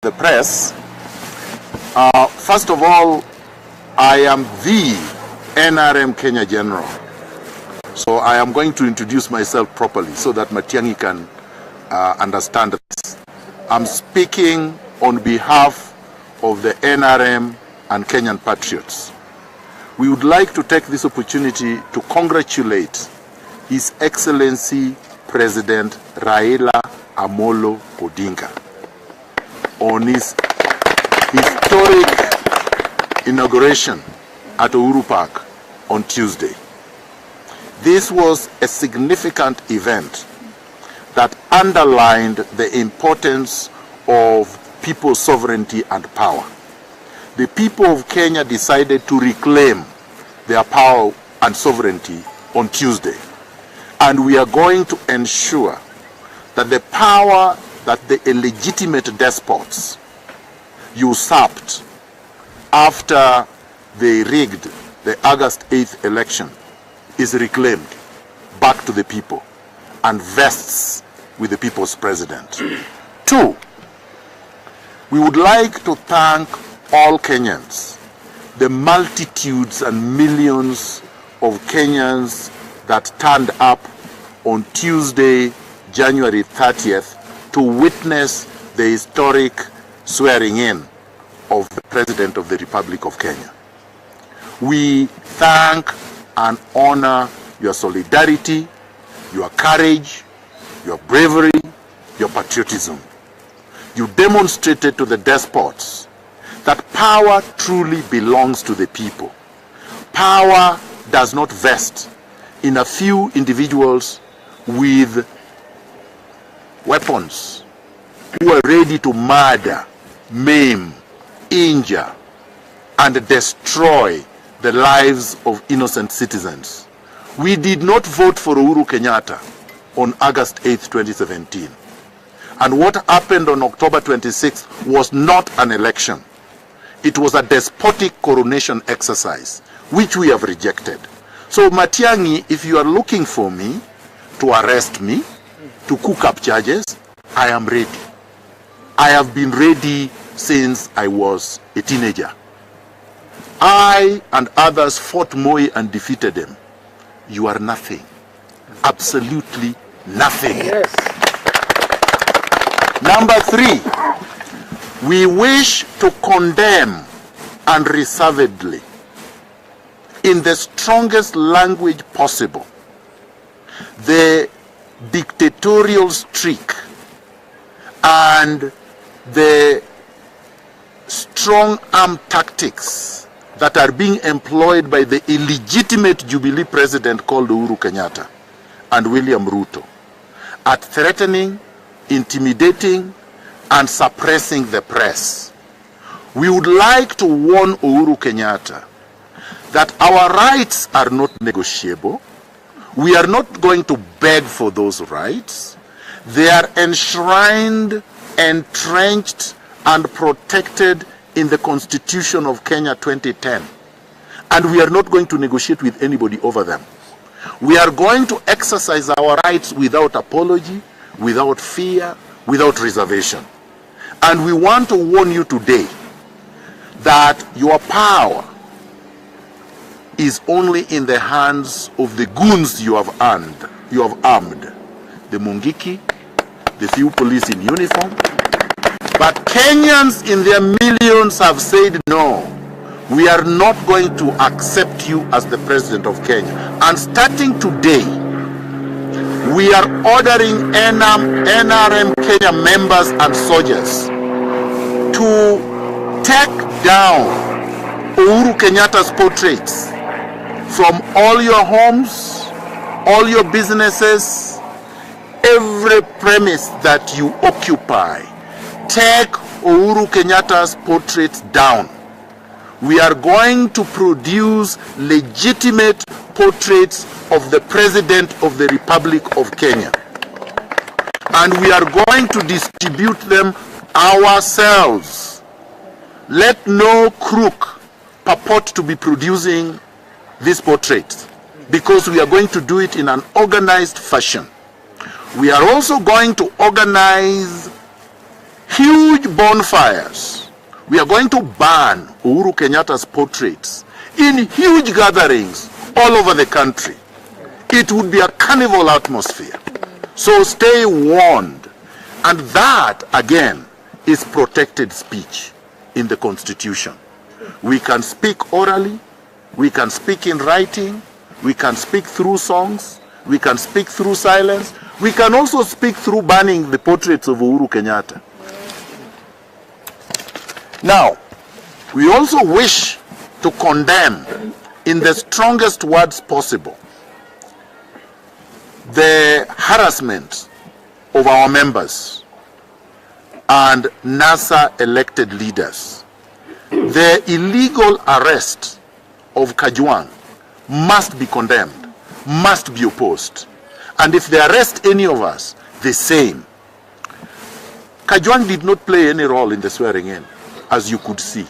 the press. First of all, I am the NRM Kenya General. So I am going to introduce myself properly so that Matiang'i can understand this. I'm speaking on behalf of the NRM and Kenyan Patriots. We would like to take this opportunity to congratulate His Excellency President Raila Amolo Odinga on his historic inauguration at Uhuru Park on Tuesday. This was a significant event that underlined the importance of people's sovereignty and power. The people of Kenya decided to reclaim their power and sovereignty on Tuesday. And we are going to ensure that the power that the illegitimate despots usurped after they rigged the August 8th election is reclaimed back to the people and vests with the people's president. Two, we would like to thank all Kenyans, the multitudes and millions of Kenyans that turned up on Tuesday, January 30th, to witness the historic swearing-in of the President of the Republic of Kenya. We thank and honor your solidarity, your courage, your bravery, your patriotism. You demonstrated to the despots that power truly belongs to the people. Power does not vest in a few individuals with weapons who are ready to murder, maim, injure, and destroy the lives of innocent citizens. We did not vote for Uhuru Kenyatta on August 8th, 2017. And what happened on October 26th was not an election. It was a despotic coronation exercise, which we have rejected. So Matiang'i, if you are looking for me to arrest me, to cook up charges, I am ready. I have been ready since I was a teenager. I and others fought Moi and defeated him. You are nothing. Absolutely nothing. Yes. Number three, we wish to condemn unreservedly, in the strongest language possible, the dictatorial streak and the strong arm tactics that are being employed by the illegitimate Jubilee president called Uhuru Kenyatta and William Ruto at threatening, intimidating, and suppressing the press. We would like to warn Uhuru Kenyatta that our rights are not negotiable. We are not going to beg for those rights. They are enshrined, entrenched, and protected in the Constitution of Kenya 2010. And we are not going to negotiate with anybody over them. We are going to exercise our rights without apology, without fear, without reservation. And we want to warn you today that your power is only in the hands of the goons you have armed, the Mungiki, the few police in uniform. But Kenyans in their millions have said no. We are not going to accept you as the president of Kenya. And starting today, we are ordering NRM Kenya members and soldiers to take down Uhuru Kenyatta's portraits from all your homes, all your businesses, every premise that you occupy. Take Uhuru Kenyatta's portraits down. We are going to produce legitimate portraits of the President of the Republic of Kenya. And we are going to distribute them ourselves. Let no crook purport to be producing these portraits, because we are going to do it in an organized fashion. We are also going to organize huge bonfires. We are going to burn Uhuru Kenyatta's portraits in huge gatherings all over the country. It would be a carnival atmosphere. So stay warned. And that, again, is protected speech in the Constitution. We can speak orally, we can speak in writing, we can speak through songs, we can speak through silence, we can also speak through burning the portraits of Uhuru Kenyatta. Now, we also wish to condemn in the strongest words possible the harassment of our members and NASA elected leaders. The illegal arrest of Kajwang must be condemned, must be opposed. And if they arrest any of us, the same. Kajwang did not play any role in the swearing in, as you could see.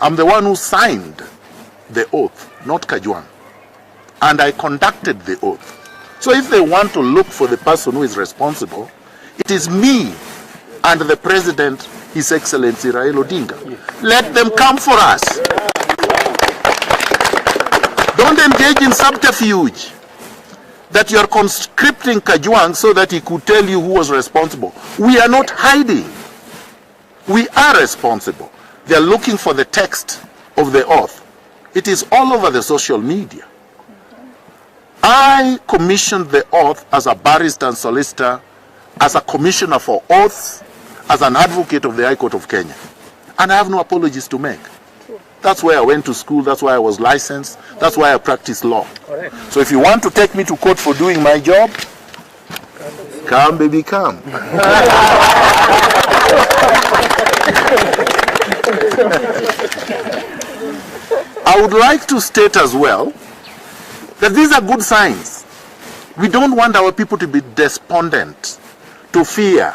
I'm the one who signed the oath, not Kajwang. And I conducted the oath. So if they want to look for the person who is responsible, it is me and the President, His Excellency Raila Odinga. Let them come for us. Don't engage in subterfuge that you are conscripting Kajwang so that he could tell you who was responsible. We are not hiding. We are responsible. They are looking for the text of the oath. It is all over the social media. I commissioned the oath as a barrister and solicitor, as a commissioner for oaths, as an advocate of the High Court of Kenya. And I have no apologies to make. That's why I went to school, that's why I was licensed, that's why I practice law. Correct. So if you want to take me to court for doing my job, come baby, come. I would like to state as well that these are good signs. We don't want our people to be despondent, to fear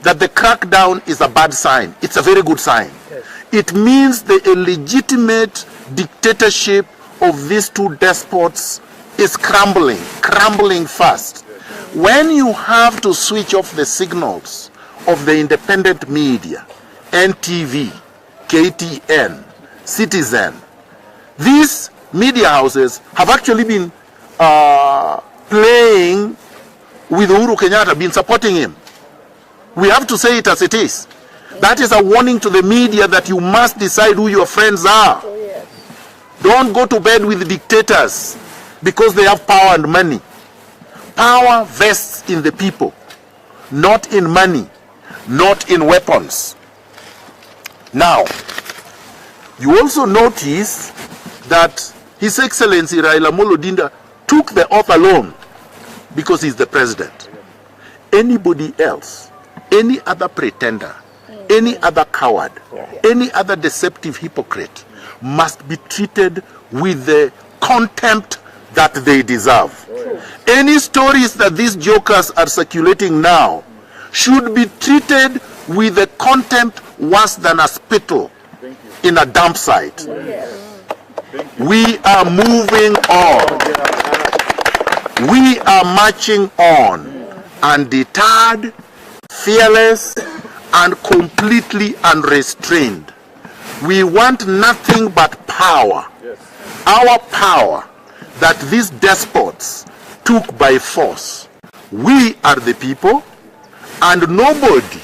that the crackdown is a bad sign. It's a very good sign. Yes. It means the illegitimate dictatorship of these two despots is crumbling fast. When you have to switch off the signals of the independent media, NTV, KTN, Citizen, these media houses have actually been playing with Uhuru Kenyatta, been supporting him. We have to say it as it is. That is a warning to the media that you must decide who your friends are. Don't go to bed with dictators because they have power and money. Power vests in the people, not in money, not in weapons. Now, you also notice that His Excellency Raila Odinga took the oath alone because he's the president. Anybody else, any other pretender, any other coward, any other deceptive hypocrite must be treated with the contempt that they deserve. Any stories that these jokers are circulating now should be treated with the contempt worse than a spittle in a dump site. We are moving on. We are marching on, undeterred, fearless, and completely unrestrained. We want nothing but power. Our power that these despots took by force. We are the people, and nobody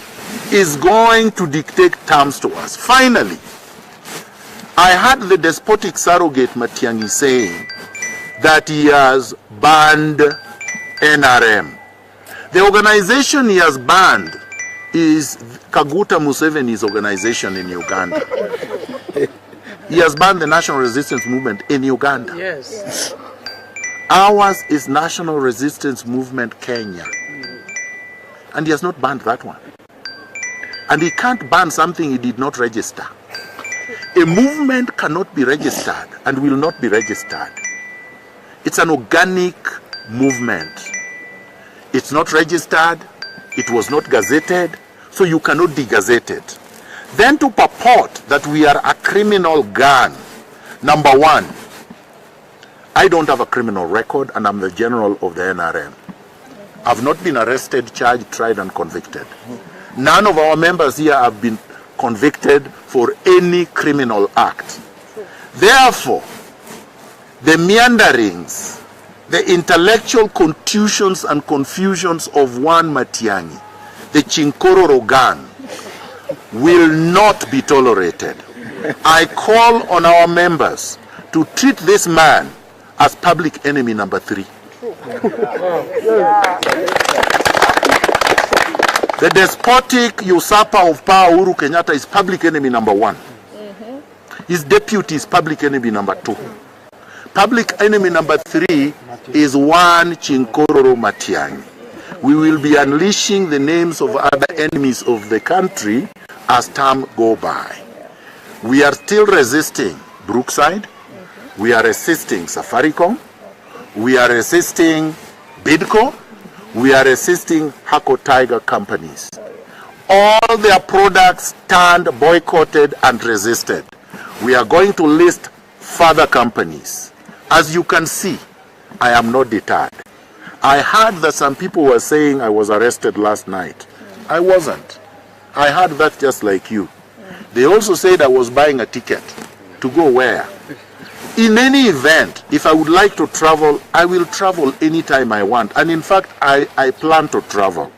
is going to dictate terms to us. Finally, I heard the despotic surrogate Matiang'i saying that he has banned NRM. The organization he has banned is Kaguta Museveni's organization in Uganda. He has banned the National Resistance Movement in Uganda. Yes. Ours is National Resistance Movement Kenya. And he has not banned that one. And he can't ban something he did not register. A movement cannot be registered and will not be registered. It's an organic movement. It's not registered, it was not gazetted, so you cannot degazette it. Then to purport that we are a criminal gang, number one, I don't have a criminal record and I'm the general of the NRM. I've not been arrested, charged, tried and convicted. None of our members here have been convicted for any criminal act. Therefore, the meanderings, the intellectual contusions and confusions of one Matiang'i, the Chinkororo gang, will not be tolerated. I call on our members to treat this man as public enemy number 3. The despotic usurper of power, Uhuru Kenyatta, is public enemy number 1. His deputy is public enemy number 2. Public enemy number 3 is one Chinkororo Matiang'i. We will be unleashing the names of other enemies of the country as time go by. We are still resisting Brookside. We are resisting Safaricom. We are resisting Bidco. We are resisting Hako Tiger companies. All their products stand boycotted and resisted. We are going to list further companies. As you can see, I am not deterred. I heard that some people were saying I was arrested last night. I wasn't. I heard that just like you. They also said I was buying a ticket to go where? In any event, if I would like to travel, I will travel anytime I want. And in fact, I plan to travel.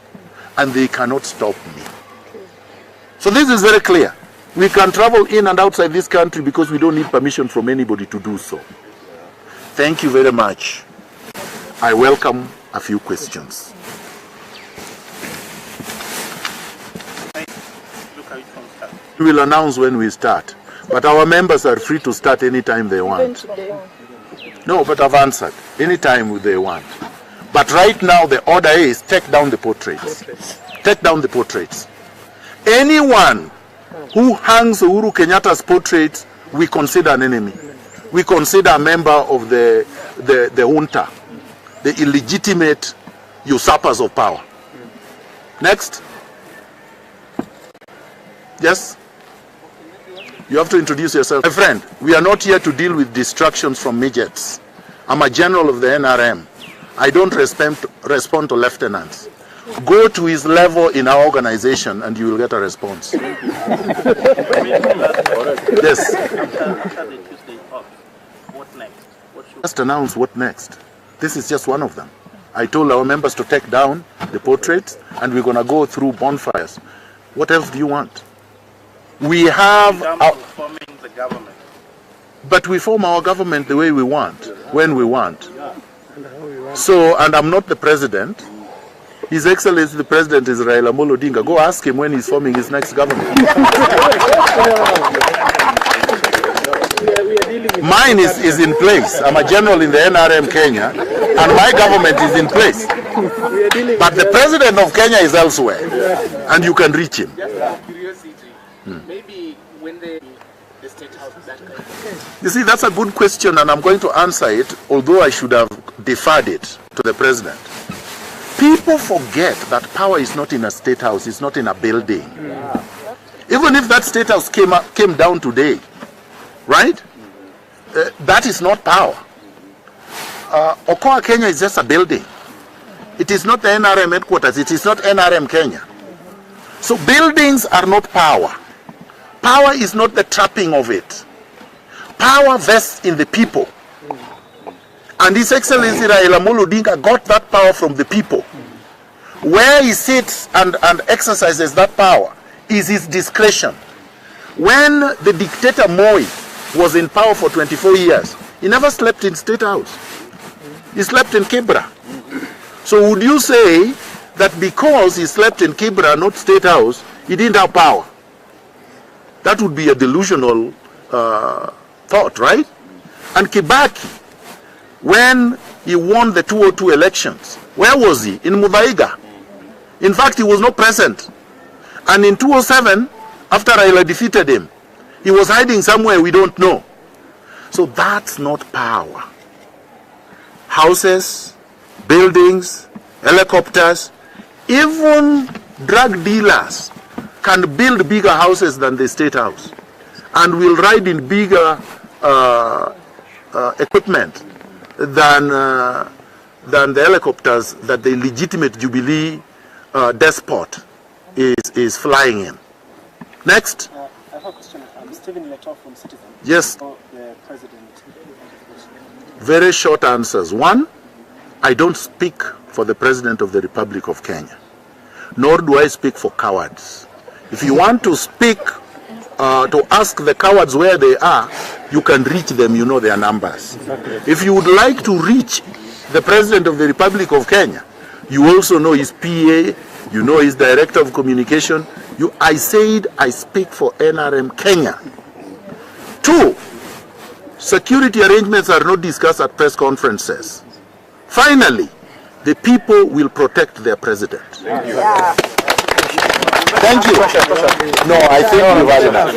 And they cannot stop me. So this is very clear. We can travel in and outside this country because we don't need permission from anybody to do so. Thank you very much. I welcome a few questions. We will announce when we start. But our members are free to start anytime they want. No, but I've answered. Anytime they want. But right now the order is take down the portraits. Take down the portraits. Anyone who hangs Uhuru Kenyatta's portraits, we consider an enemy. We consider a member of the junta, the illegitimate usurpers of power. Next. Yes? You have to introduce yourself. My friend, we are not here to deal with distractions from midgets. I'm a general of the NRM. I don't respond to lieutenants. Go to his level in our organization and you will get a response. Yes. Just announce what next. This is just one of them. I told our members to take down the portraits and we're going to go through bonfires. What else do you want? We have forming the government. But we form our government the way we want, when we want. So, and I'm not the president. His Excellency the President is Raila Odinga. Go ask him when he's forming his next government. Mine is in place. I'm a general in the NRM Kenya, and my government is in place. But the President of Kenya is elsewhere, and you can reach him. Maybe when the State House that kind of... You see, that's a good question, and I'm going to answer it, although I should have deferred it to the President. People forget that power is not in a State House, it's not in a building. Even if that State House came down today, right? That is not power. Okoa Kenya is just a building. It is not the NRM headquarters, it is not NRM Kenya. So buildings are not power. Power is not the trapping of it. Power vests in the people. And His Excellency Raila Odinga got that power from the people. Where he sits and exercises that power is his discretion. When the dictator Moi was in power for 24 years, he never slept in State House. He slept in Kibra. So would you say that because he slept in Kibra, not State House, he didn't have power? That would be a delusional thought, right? And Kibaki, when he won the 2002 elections, where was he? In Muthaiga. In fact, he was not present. And in 2007, after Raila defeated him, he was hiding somewhere we don't know. So that's not power. Houses, buildings, helicopters, even drug dealers can build bigger houses than the State House and will ride in bigger equipment than the helicopters that the legitimate Jubilee despot is flying in. Next. I have a question. Stephen Leto from Citizen. Yes. For the president. Very short answers. One, I don't speak for the President of the Republic of Kenya, nor do I speak for cowards. If you want to speak, to ask the cowards where they are, you can reach them, you know their numbers. If you would like to reach the President of the Republic of Kenya, you also know his PA, you know his Director of Communication. I said I speak for NRM Kenya. Two, security arrangements are not discussed at press conferences. Finally, the people will protect their president. Thank you. Thank you. No, I think we've had enough.